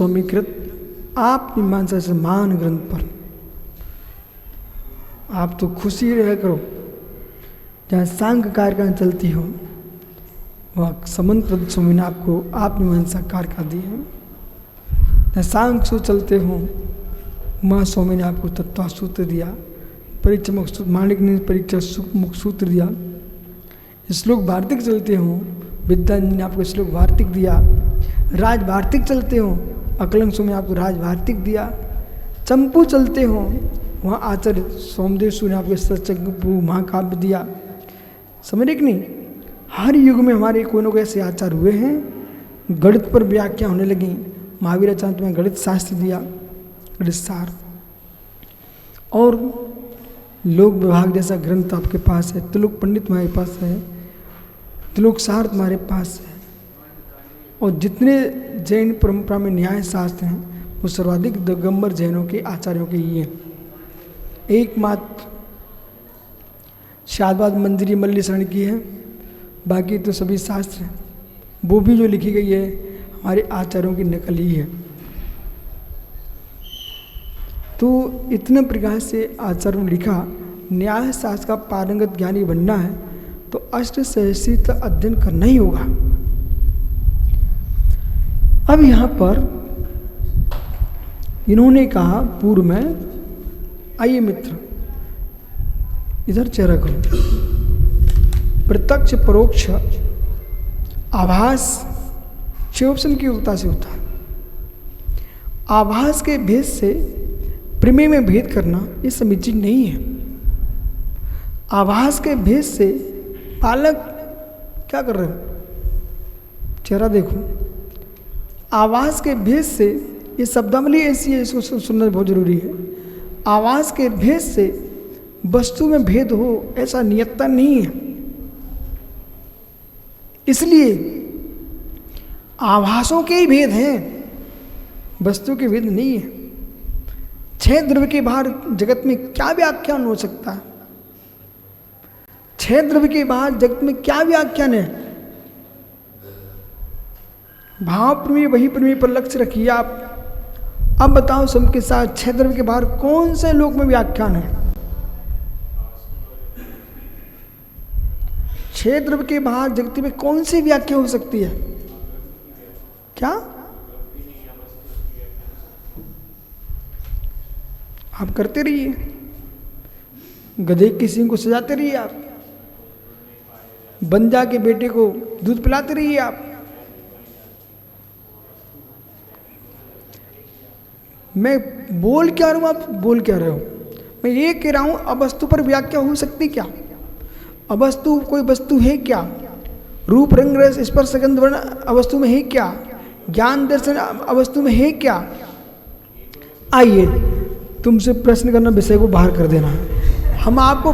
स्वामीकृत आप मीमांसा से मान ग्रंथ पर आप तो खुशी रह करो। जहाँ सांग कार्यक्रम चलती हो वह समन्त स्वामी ने आपको आप मीमांसा कार दी है। जहाँ सांग सो चलते हो माँ स्वामी ने आपको तत्व सूत्र दिया, परीक्षा मुख सूत्र, माणिक ने परीक्षा मुख सूत्र दिया। श्लोक वार्तिक चलते हो विद्यानंद ने आपको श्लोक वार्तिक दिया। राज वार्तिक चलते हो अकलंग स्वामी ने आपको राज वार्तिक दिया। चंपू चलते हो वहाँ आचार्य सोमदेव ने आपको चंपू महाकाव्य दिया। समझे कि नहीं? हर युग में हमारे कोई ना कोई ऐसे आचार्य हुए हैं। गणित पर व्याख्या होने लगी, महावीर आचार्य में गणित शास्त्र दिया, गणित सार। और लोक विभाग जैसा ग्रंथ आपके पास है, त्रिलोक पंडित तुम्हारे पास है, त्रिलोक सार तुम्हारे पास है। और जितने जैन परंपरा में न्याय शास्त्र हैं वो सर्वाधिक दिगंबर जैनों के आचार्यों के ही हैं। एकमात्र शादवाद मंजरी मल्ली शरण की है, बाकी तो सभी शास्त्र हैं। वो भी जो लिखी गई है हमारे आचार्यों की नकल ही है। तो इतने प्रकार से आचार्यों ने लिखा। न्याय शास्त्र का पारंगत ज्ञानी बनना है तो अष्टसहस्री अध्ययन करना ही होगा। अब यहाँ पर इन्होंने कहा पूर्व में, आइए मित्र इधर चेहरा करो। प्रत्यक्ष परोक्ष आभास 6 ऑप्शन की योग्यता से होता है। आभास के भेद से प्रमेय में भेद करना ये समीचीन नहीं है। आभास के भेद से बालक क्या कर रहे हो? चेहरा देखो। आवाज़ के भेद से, ये शब्दावली ऐसी है, इसको सुनना बहुत जरूरी है। आवाज़ के भेद से वस्तु में भेद हो ऐसा नियतता नहीं है। इसलिए आभासों के ही भेद हैं, वस्तु के भेद नहीं है। 6 द्रव्य के बाहर जगत में क्या व्याख्यान हो सकता है? 6 द्रव्य के बाहर जगत में क्या व्याख्यान है? भाव प्रमेय वही प्रमेय पर लक्ष्य रखिए आप। अब बताओ सबके साथ 6 द्रव्य के बाहर कौन से लोक में व्याख्यान है? 6 द्रव्य के बाहर जगत में कौन सी व्याख्या हो सकती है? क्या आप करते रहिए, गधे की सींग को सजाते रहिए, आप बंजा के बेटे को दूध पिलाते रहिए। आप मैं बोल क्या रहा हूँ, आप बोल क्या रहे हो? मैं ये कह रहा हूँ अवस्तु पर व्याख्या हो सकती क्या? अवस्तु कोई वस्तु है क्या? रूप रंग रस स्पर्श गंध वर्ण अवस्तु में है क्या? ज्ञान दर्शन अवस्तु में है क्या? आइए तुमसे प्रश्न करना, विषय को बाहर कर देना। हम आपको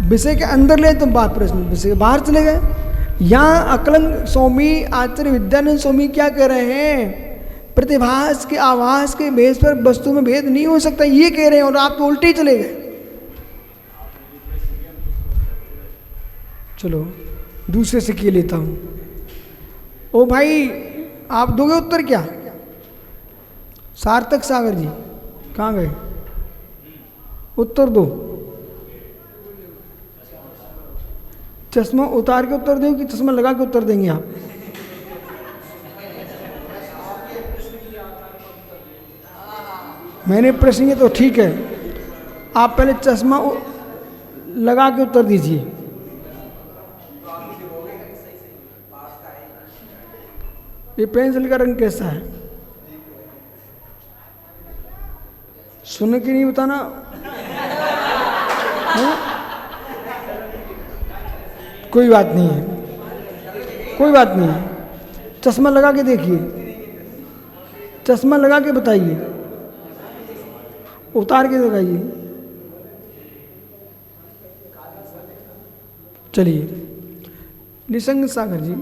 विषय के अंदर ले, तुम बात प्रश्न विषय के बाहर चले गए। यहाँ अकलंग स्वामी आचार्य विद्यानंद स्वामी क्या कह रहे हैं? प्रतिभास के आवास के भेद पर वस्तु में भेद नहीं हो सकता ये कह रहे हैं, और आप तो उल्टे ही चले गए। चलो दूसरे से किए लेता हूं। ओ भाई आप दोगे उत्तर क्या? सार्थक सागर जी कहाँ गए? उत्तर दो। चश्मा उतार के उत्तर दो कि चश्मा लगा के उत्तर देंगे आप? मैंने प्रश्न किया तो ठीक है, आप पहले चश्मा लगा के उत्तर दीजिए। ये पेंसिल का रंग कैसा है? सुन के नहीं बताना। कोई बात नहीं है, कोई बात नहीं है। चश्मा लगा के देखिए, चश्मा लगा के बताइए, उतार के दिखाइए। चलिए निसंग सागर जी,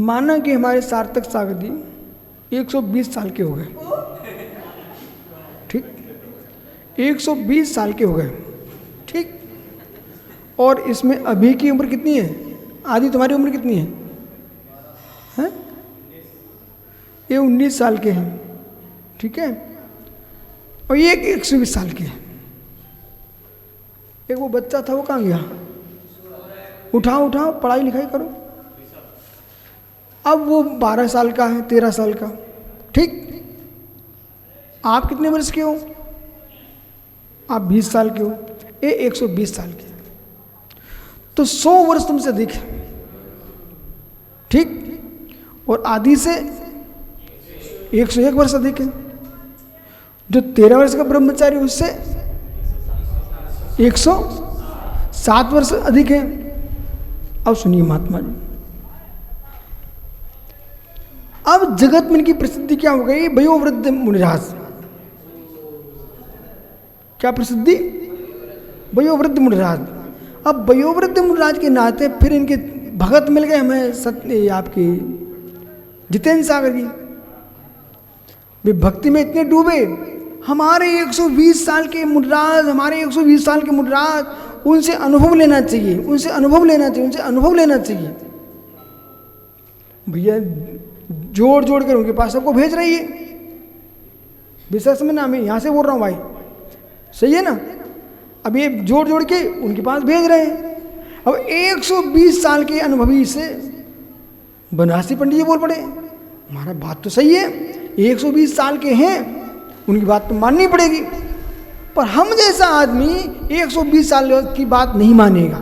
माना कि हमारे सार्थक सागर जी 120 साल के हो गए, ठीक? 120 साल के हो गए, ठीक? और इसमें अभी की उम्र कितनी है? आदि तुम्हारी उम्र कितनी है? हैं? ये 19 साल के हैं, ठीक है, और ये 120 साल के हैं। एक वो बच्चा था, वो कहाँ गया? उठाओ उठाओ, पढ़ाई लिखाई करो। अब वो 12 साल का है, 13 साल का, ठीक। आप कितने वर्ष के हो? आप 20 साल के हो, ये 120 साल के, तो 100 वर्ष तुमसे अधिक है, ठीक। और आदि से 101 वर्ष अधिक है। जो 13 वर्ष का ब्रह्मचारी उससे 107 वर्ष अधिक है। अब सुनिए महात्मा जी, अब जगत में इनकी प्रसिद्धि क्या हो गई? वयोवृद्ध मुनिराज। क्या प्रसिद्धि? वयोवृद्ध मुनिराज। अब वयोवृद्ध मुनिराज के नाते फिर इनके भगत मिल गए हमें, सत्य आपकी जितेंद्र सागर जी। वे भक्ति में इतने डूबे, हमारे 120 साल के मुनिराज, हमारे 120 साल के मुनिराज, उनसे अनुभव लेना चाहिए, उनसे अनुभव लेना चाहिए, उनसे अनुभव लेना चाहिए। भैया जोड़ जोड़ कर उनके पास सबको भेज रही है। विशेष में ना, मैं यहाँ से बोल रहा हूँ भाई, सही है ना। अब ये जोड़ जोड़ के उनके पास भेज रहे हैं। अब 120 साल के अनुभवी से बनारसी पंडित जी बोल पड़े, हमारा बात तो सही है, 120 साल के हैं, उनकी बात तो माननी पड़ेगी। पर हम जैसा आदमी 120 साल की बात नहीं मानेगा।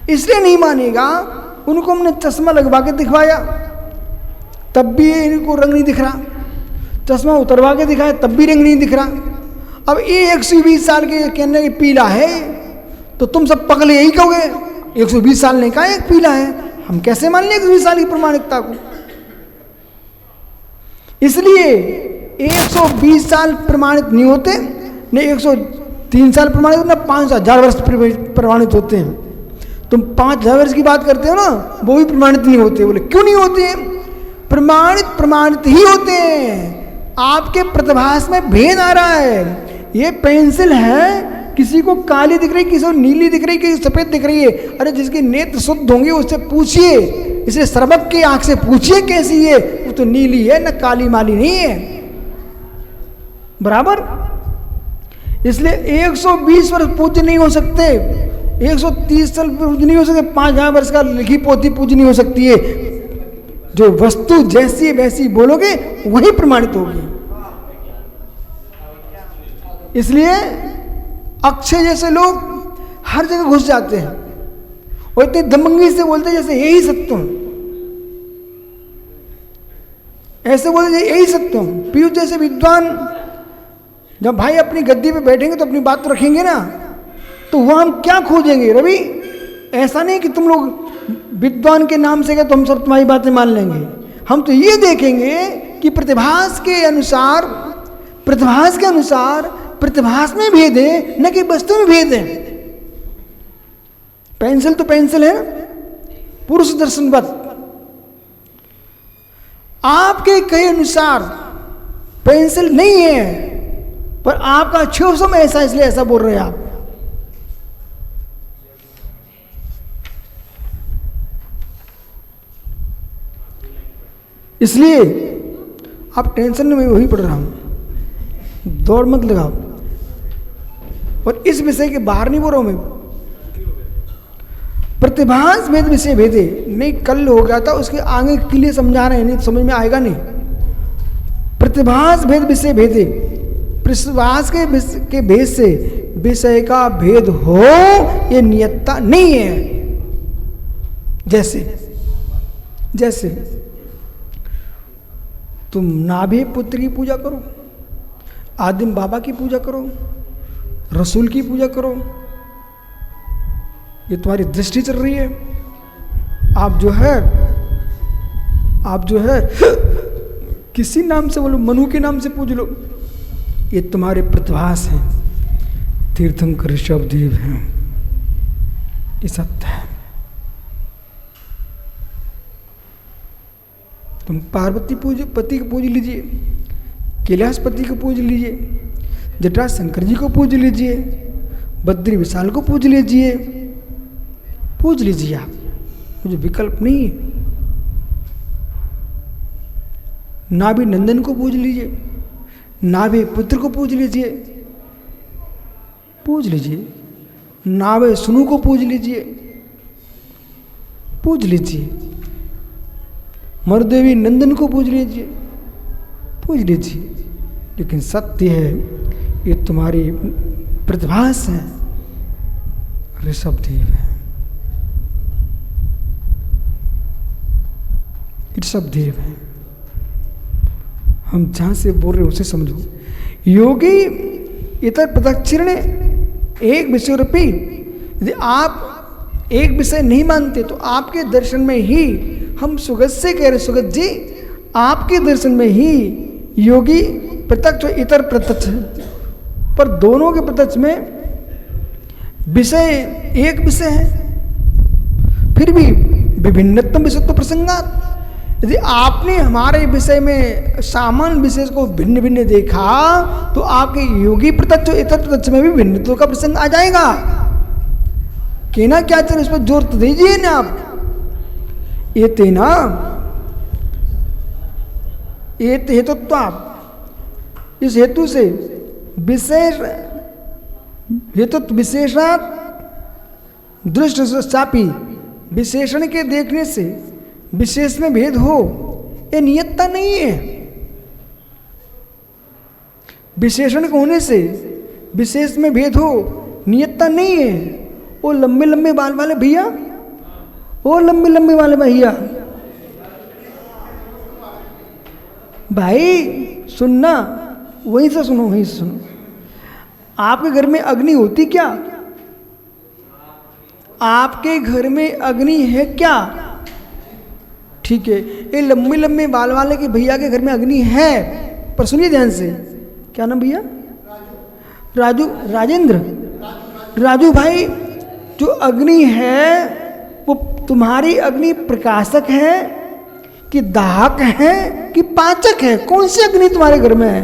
इसलिए नहीं मानेगा, उनको हमने चश्मा लगवा के दिखवाया, तब भी इनको रंग नहीं दिख रहा। चश्मा उतरवा के दिखाया, तब भी रंग नहीं दिख रहा। अब ये 120 साल के कहने के पीला है, तो तुम सब पगले यही कहोगे 120 साल ने कहा एक पीला है। हम कैसे मान लें 120 साल की प्रमाणिकता को? इसलिए 120 साल प्रमाणित नहीं होते, न 103 साल प्रमाणित, न 5000 वर्ष प्रमाणित होते हैं। तुम 5000 वर्ष की बात करते हो ना, वो भी प्रमाणित नहीं होते। बोले क्यों नहीं होते हैं? प्रमाणित ही होते हैं। आपके प्रतिभास में भेद आ रहा है। ये पेंसिल है, किसी को काली दिख रही, किसी को नीली दिख रही, किसी को सफेद दिख रही है। अरे जिसके नेत्र शुद्ध होंगे उससे पूछिए, इसे सर्वज्ञ की आंख से पूछिए कैसी है, वो तो नीली है, न काली माली नहीं है, बराबर। इसलिए 120 वर्ष पूज्य नहीं हो सकते, 130 साल पूज्य नहीं हो सकते, 5000 वर्ष का लिखी पोथी पूज्य नहीं हो सकती है। जो वस्तु जैसी वैसी बोलोगे वही प्रमाणित होगी। इसलिए अक्षय जैसे लोग हर जगह घुस जाते हैं और इतनी दमंगी से बोलते हैं जैसे यही सत्य हूं, ऐसे बोलते हैं यही सत्य हूं। पीयूष जैसे विद्वान जब भाई अपनी गद्दी पे बैठेंगे तो अपनी बात तो रखेंगे ना, तो वहां हम क्या खोजेंगे रवि? ऐसा नहीं कि तुम लोग विद्वान के नाम से गए तो हम सब तुम्हारी बातें मान लेंगे। हम तो ये देखेंगे कि प्रतिभास के अनुसार प्रतिभास में भेद है, न कि वस्तु में भेद है। पेंसिल तो पेंसिल है ना, पुरुष दर्शनवत। आपके कहे अनुसार पेंसिल नहीं है, पर आपका क्षोभम ऐसा, इसलिए ऐसा बोल रहे हैं आप। इसलिए आप टेंशन में, मैं वही पढ़ रहा हूं, दौड़ मत लगाओ। और इस विषय के बाहर नहीं बोल रहा हूं मैं। प्रतिभास भेद विषय भेदे नहीं, कल हो गया था, उसके आगे के लिए समझा रहे हैं, नहीं समझ में आएगा नहीं। प्रतिभास भेद विषय भेदे, प्रतिभास के भेद से विषय का भेद हो ये नियतता नहीं है। जैसे तुम नाभि पुत्र की पूजा करो, आदिम बाबा की पूजा करो, रसूल की पूजा करो, ये तुम्हारी दृष्टि चल रही है। आप जो है किसी नाम से बोलो, मनु के नाम से पूज लो, ये तुम्हारे प्रतिभास हैं। तीर्थंकर ऋषभदेव हैं, ये सत्य है। तुम पार्वती पति को पूज लीजिए, कैलाशपति को पूज लीजिए, जटा शंकर जी को पूज लीजिए, बद्री विशाल को पूज लीजिए आप, मुझे विकल्प नहीं है। नाभि नंदन को पूज लीजिए, नाभि पुत्र को पूज लीजिए, पूज लीजिए, नाभि सुनु को पूज लीजिए, पूज लीजिए, मरुदेवी नंदन को पूज लीजिए, पूज लीजिए। लेकिन सत्य है ये तुम्हारी प्रतिभास है, ऋषभदेव है, ऋषभदेव है। हम जहां से बोल रहे उसे समझो। योगी इतर प्रदक्षिण एक विषय रूपी, यदि आप एक विषय नहीं मानते तो आपके दर्शन में ही, हम सुगत से कह रहे, सुगत जी आपके दर्शन में ही योगी प्रत्यक्ष इतर प्रत्यक्ष, पर दोनों के प्रत्यक्ष में विषय एक विषय है, फिर भी विभिन्नतम विषयत्व प्रसंगात। यदि आपने हमारे विषय में सामान्य विषय को भिन्न भिन्न देखा तो आपके योगी प्रत्यक्ष इतर प्रत्यक्ष में भी भिन्नत्व का प्रसंग आ जाएगा। कहना क्या चल, उस पर जोर तो दीजिए ना आप। ये तेना ये हेतुत्व, इस हेतु से विशेष हेतुत्व विशेषात दृष्ट चापी, विशेषण के देखने से विशेष में भेद हो ये नियतता नहीं है। विशेषण के होने से विशेष में भेद हो नियतता नहीं है। वो लंबे लंबे बाल वाले भैया, वो लंबे लंबे वाले भैया, भाई सुनना, वहीं से सुनो, वहीं से सुनो। आपके घर में अग्नि होती क्या? आपके घर में अग्नि है क्या? ठीक है, ये लंबे लंबे बाल वाले के भैया के घर में अग्नि है, पर सुनिए ध्यान से। क्या नाम भैया? राजू, राजेंद्र, राजू भाई, जो अग्नि है वो तुम्हारी अग्नि प्रकाशक है कि दाहक है कि पाचक है? कौन सी अग्नि तुम्हारे घर में है?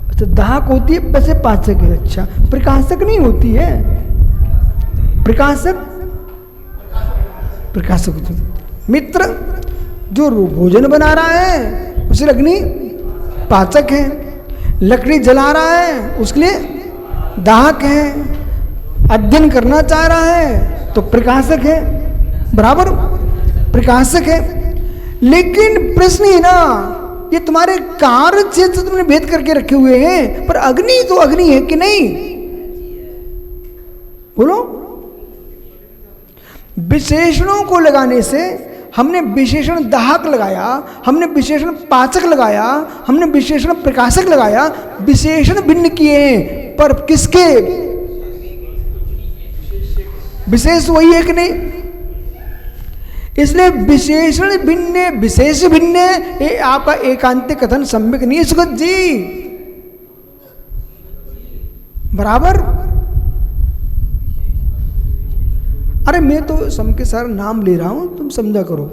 अच्छा, दाहक होती है, वैसे पाचक है। अच्छा, प्रकाशक नहीं होती है? प्रकाशक, प्रकाशक होती। मित्र जो भोजन बना रहा है उसे अग्नि पाचक है, लकड़ी जला रहा है उसके लिए दाहक है, अध्ययन करना चाह रहा है तो प्रकाशक है, बराबर प्रकाशक है। लेकिन प्रश्न है ना, ये तुम्हारे कार्य क्षेत्र तुमने भेद करके रखे हुए हैं, पर अग्नि तो अग्नि है कि नहीं? बोलो। विशेषणों को लगाने से हमने विशेषण दाहक लगाया, हमने विशेषण पाचक लगाया, हमने विशेषण प्रकाशक लगाया, विशेषण भिन्न किए हैं, पर किसके? विशेष वही है कि नहीं? इसलिए विशेषण भिन्न विशेष भिन्न, ये आपका एकांतिक कथन सम्यक नहीं है सुगत जी, बराबर। अरे मैं तो सम के सारा नाम ले रहा हूं, तुम समझा करो।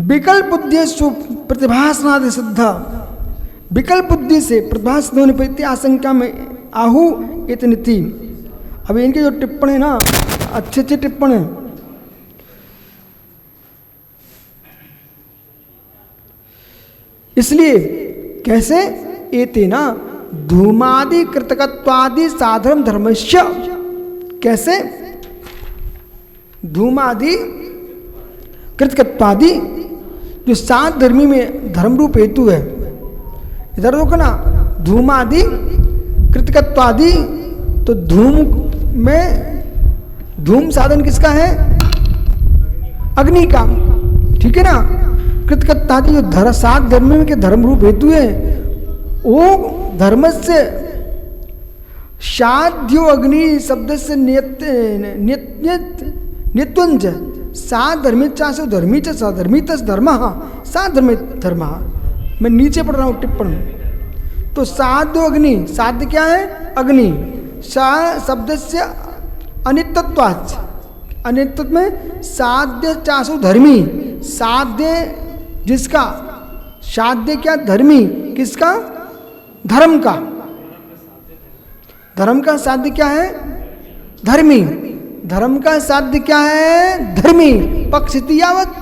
विकल्प उद्देश्य प्रतिभासनादि सिद्ध, विकल्प बुद्धि से प्रतिभास होने पर आशंका में आहु इतनीति। अब इनके जो टिप्पण है ना, अच्छे अच्छे टिप्पण है। इसलिए कैसे? एते ना धूमादि कृतकत्वादि साधर्म धर्मस्य, कैसे? धूमादि कृतकत्वादि जो सात धर्मी में धर्म रूप हेतु है, इधर देखो ना, धूमादि कृतकत्वादि, तो धूम में धूम साधन किसका है? अग्नि का, ठीक है ना। कृतकत्वादि जो सात धर्म में के धर्म रूप हेतु है, वो धर्म से साध्यो अग्नि शब्द से नित्यंज सात धर्मीचा से धर्मीच सधर्मीत धर्म सात धर्म। मैं नीचे पढ़ रहा हूँ टिप्पण में। तो साध्य अग्नि, साध्य क्या है? अग्नि। सा शब्द से अनित्यत्वाच, अनित्यत्व में साध्य चासु धर्मी, साध्य जिसका, साध्य क्या? धर्मी, किसका? धर्म का। धर्म का साध्य क्या है? धर्मी, धर्म का साध्य क्या है? धर्मी पक्षिति यावत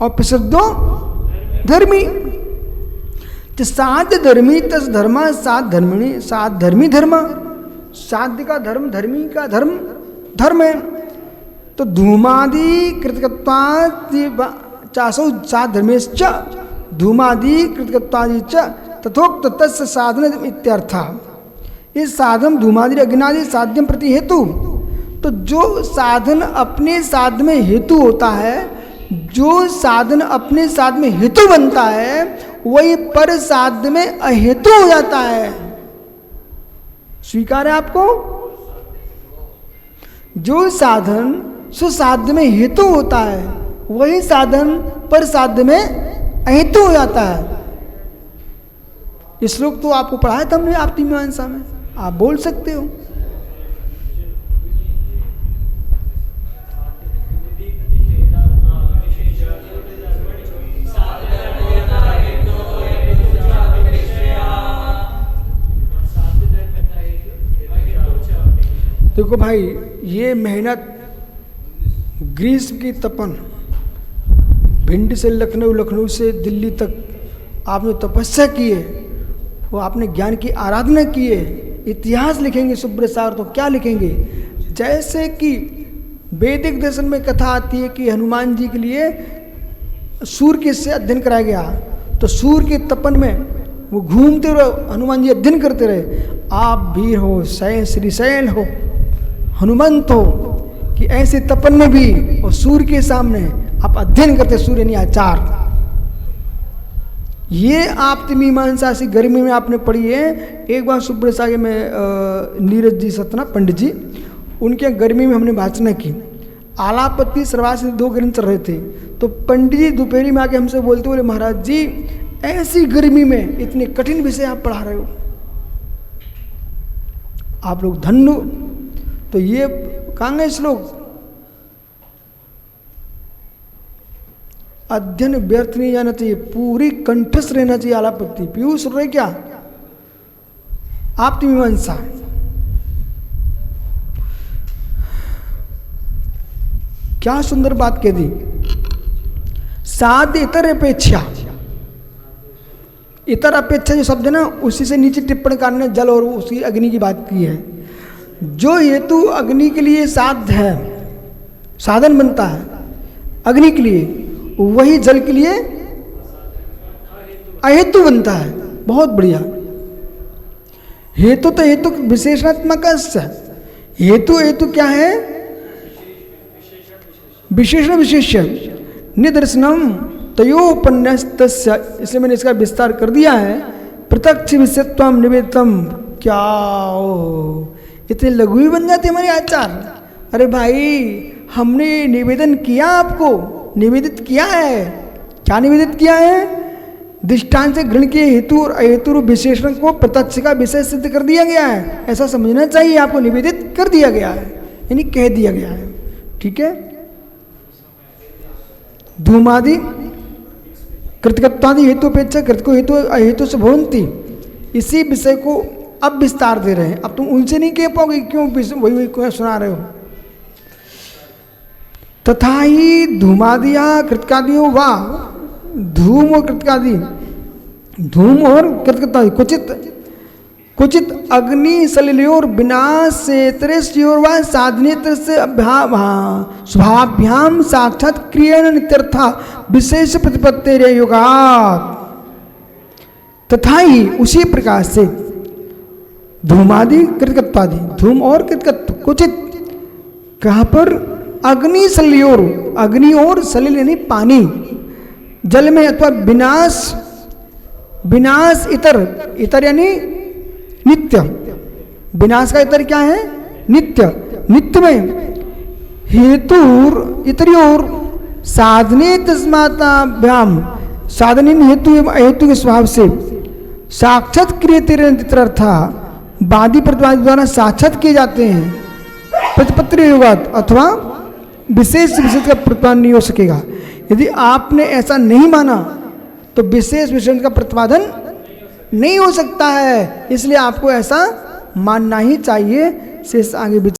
और प्रसिद्धो धर्मी। तो साध्य धर्मी तस धर्म साध धर्मिणी साध धर्मी धर्म। साध्य का धर्म, धर्मी का धर्म, धर्म है। तो धूमादि कृतकत्वात् चासौ साध धर्मेश्च धूमादि कृतकत्वादि च तथोक्त तस्य साधन इत्यर्थः। इस साधन धूमादि अग्नादि साध्यम प्रति हेतु। तो जो साधन अपने साध में हेतु होता है, जो साधन अपने साध में हेतु बनता है, वही पर साध्य में अहेतु हो जाता है। स्वीकार है आपको? जो साधन सुसाध्य में हेतु होता है, वही साधन पर साध्य में अहेतु हो जाता है। ये श्लोक तो आपको पढ़ाया था हमने आपकी मीमांसा में, आप बोल सकते हो। देखो भाई, ये मेहनत, ग्रीष्म की तपन, भिंड से लखनऊ, लखनऊ से दिल्ली तक आपने तपस्या की है, वो आपने ज्ञान की आराधना की है। इतिहास लिखेंगे सुब्रत सागर तो क्या लिखेंगे? जैसे कि वैदिक दर्शन में कथा आती है कि हनुमान जी के लिए सूर्य से अध्ययन कराया गया, तो सूर्य के तपन में वो घूमते रहे, हनुमान जी अध्ययन करते रहे। आप वीर हो, श्रीशैल हो, हनुमंत हो, कि ऐसे तपन में भी और सूर्य के सामने आप अध्ययन करते, सूर्य नहीं आचार। ये आप मीमांसा से गर्मी में आपने पढ़ी है। एक बार सुब्रत सागर में नीरज जी सतना पंडित जी, उनके गर्मी में हमने वाचना की। आलापति सर्वास 2 ग्रंथ चल रहे थे, तो पंडित जी दोपहरी में आके हमसे बोलते, बोले महाराज जी ऐसी गर्मी में इतने कठिन विषय आप पढ़ा रहे हो, आप लोग धन्य। तो ये कहाँ गए श्लोक? अध्ययन व्यर्थ नहीं जाना चाहिए, पूरी कंठस्थ रहना चाहिए। आलापति पीयूष सुन रहे क्या? आप मीमांसा क्या सुंदर बात कह दी। साध्य इतर अपेक्षा, इतर अपेक्षा जो शब्द है ना, उसी से नीचे टिप्पणी कार ने जल और उसकी अग्नि की बात की है। जो हेतु अग्नि के लिए साध्य है, साधन बनता है अग्नि के लिए, वही जल के लिए अहेतु बनता है। बहुत बढ़िया। हेतु तो हेतु विशेषणात्मक हेतु, हेतु क्या है? विशेषण विशेष्य निदर्शनम तयोपन्यस्तस्य। इसलिए मैंने इसका विस्तार कर दिया है। प्रत्यक्ष विषयत्वम निवेदतम। क्या ओ, इतने लघु ही बन जाते हमारे आचार। अरे भाई, हमने निवेदन किया, आपको निवेदित किया है। क्या निवेदित किया है? दृष्टांत से ग्रहण के हेतु और अहेतु विशेषण को प्रत्यक्ष का विषय सिद्ध कर दिया गया है, ऐसा समझना चाहिए। आपको निवेदित कर दिया गया है, यानी कह दिया गया है। ठीक है। धूमादि कृतकत्वादि हेतु अपेक्षा कृतको हेतु अहेतु से भवन्ति। इसी विषय को अब विस्तार दे रहे हैं। अब तुम उनसे नहीं कह पाओगे, क्यों वही क्यों सुना रहे हो? तथा ही धूमादिया कृतकादियों वा, धूम और कृतकादि, धूम और कृतकादि कुचित अग्नि सलिलोर विनाश से त्रेस्योर व साधनेत्र से स्वभाभ्याम साक्षात क्रियण नित्यर्था विशेष प्रतिपत्ति रे युगात। तथा ही उसी प्रकार से धूमादि कृतकत्वादि, धूम और कृतकत्व कुचित, कहाँ पर? अग्नि सलियोर, अग्नि और सलिल यानी पानी, जल में, अथवा विनाश, विनाश इतर, इतर यानी नित्य, विनाश का इतर क्या है? नित्य, नित्य में हेतुर इतरियोर साधने तस्माताभ्याम, साधन हेतु एवं अहेतु के स्वभाव से साक्षात क्रियते वादी प्रतिवादी द्वारा साक्षात किए जाते हैं। प्रतिपत्ति युगात, अथवा विशेष विशेष का प्रतिपादन नहीं हो सकेगा। यदि आपने ऐसा नहीं माना तो विशेष विशेष का प्रतिपादन नहीं हो सकता है। इसलिए आपको ऐसा मानना ही चाहिए। शेष आगे विचार